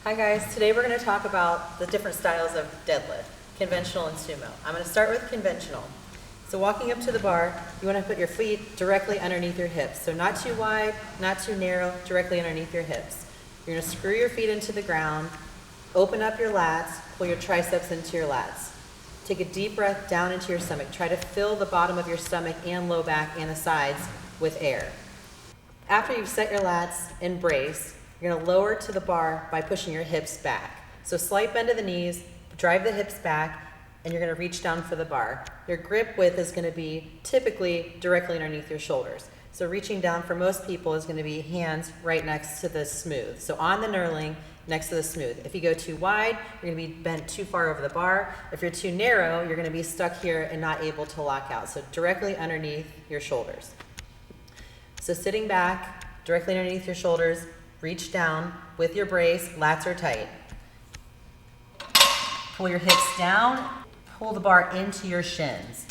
Hi guys, today we're going to talk about the different styles of deadlift, conventional and sumo. I'm going to start with conventional. So walking up to the bar, you want to put your feet directly underneath your hips. So not too wide, not too narrow, directly underneath your hips. You're going to screw your feet into the ground, open up your lats, pull your triceps into your lats. Take a deep breath down into your stomach. Try to fill the bottom of your stomach and low back and the sides with air. After you've set your lats and brace, you're going to lower to the bar by pushing your hips back. So slight bend of the knees, drive the hips back, and you're going to reach down for the bar. Your grip width is going to be typically directly underneath your shoulders. So reaching down for most people is going to be hands right next to the smooth. So on the knurling, next to the smooth. If you go too wide, you're going to be bent too far over the bar. If you're too narrow, you're going to be stuck here and not able to lock out. So directly underneath your shoulders. So sitting back, directly underneath your shoulders, reach down with your brace, lats are tight. Pull your hips down, pull the bar into your shins.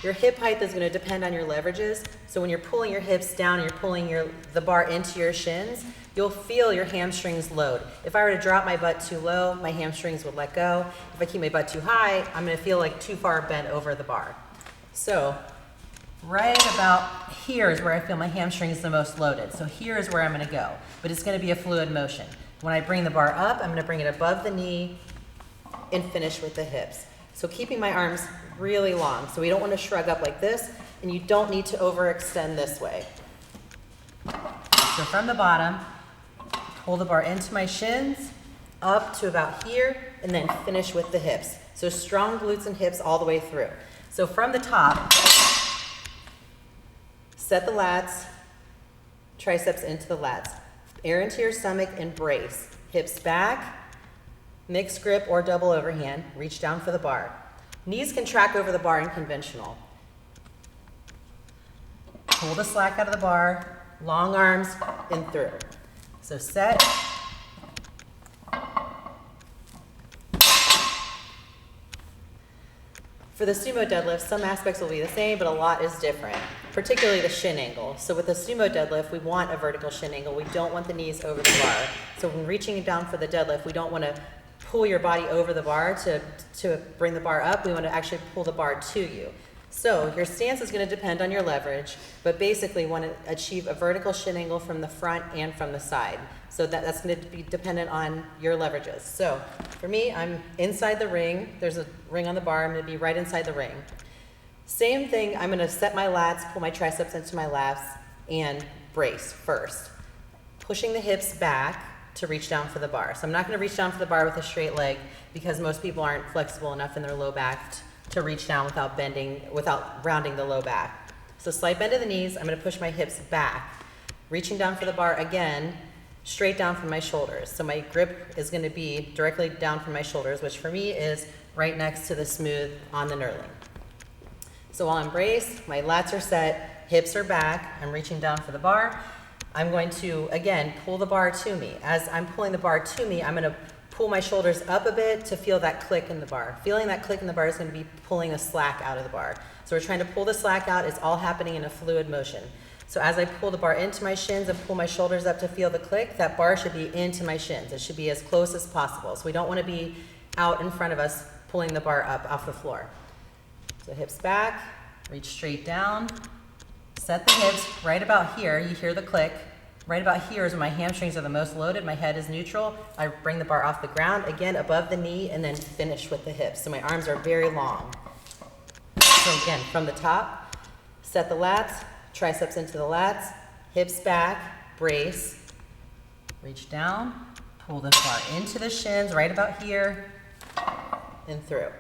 Your hip height is going to depend on your leverages, so when you're pulling your hips down and you're pulling the bar into your shins, you'll feel your hamstrings load. If I were to drop my butt too low, my hamstrings would let go. If I keep my butt too high, I'm going to feel like too far bent over the bar. So right about here is where I feel my hamstrings the most loaded. So here is where I'm going to go, but it's going to be a fluid motion. When I bring the bar up, I'm going to bring it above the knee and finish with the hips. So keeping my arms really long. So we don't want to shrug up like this, and you don't need to overextend this way. So from the bottom, pull the bar into my shins, up to about here, and then finish with the hips. So strong glutes and hips all the way through. So from the top, set the lats, triceps into the lats. Air into your stomach and brace. Hips back, mixed grip or double overhand. Reach down for the bar. Knees can track over the bar in conventional. Pull the slack out of the bar, long arms and through. So set. For the sumo deadlift, some aspects will be the same, but a lot is different, particularly the shin angle. So with the sumo deadlift, we want a vertical shin angle. We don't want the knees over the bar. So when reaching down for the deadlift, we don't want to pull your body over the bar to bring the bar up. We want to actually pull the bar to you. So your stance is going to depend on your leverage, but basically want to achieve a vertical shin angle from the front and from the side. So that's going to be dependent on your leverages. So for me, I'm inside the ring. There's a ring on the bar. I'm going to be right inside the ring. Same thing, I'm going to set my lats, pull my triceps into my lats, and brace first. Pushing the hips back to reach down for the bar. So I'm not going to reach down for the bar with a straight leg because most people aren't flexible enough in their low back to reach down without bending, without rounding the low back. So slight bend of the knees, I'm going to push my hips back. Reaching down for the bar again, straight down from my shoulders. So my grip is going to be directly down from my shoulders, which for me is right next to the smooth on the knurling. So while I'm braced, my lats are set, hips are back, I'm reaching down for the bar. I'm going to, again, pull the bar to me. As I'm pulling the bar to me, I'm going to pull my shoulders up a bit to feel that click in the bar. Feeling that click in the bar is going to be pulling the slack out of the bar. So we're trying to pull the slack out. It's all happening in a fluid motion. So as I pull the bar into my shins and pull my shoulders up to feel the click, that bar should be into my shins. It should be as close as possible. So we don't want to be out in front of us pulling the bar up off the floor. So hips back, reach straight down, set the hips right about here. You hear the click. Right about here is when my hamstrings are the most loaded. My head is neutral. I bring the bar off the ground, again above the knee, and then finish with the hips. So my arms are very long. So again, from the top, set the lats, triceps into the lats, hips back, brace, reach down, pull this bar into the shins right about here, and through.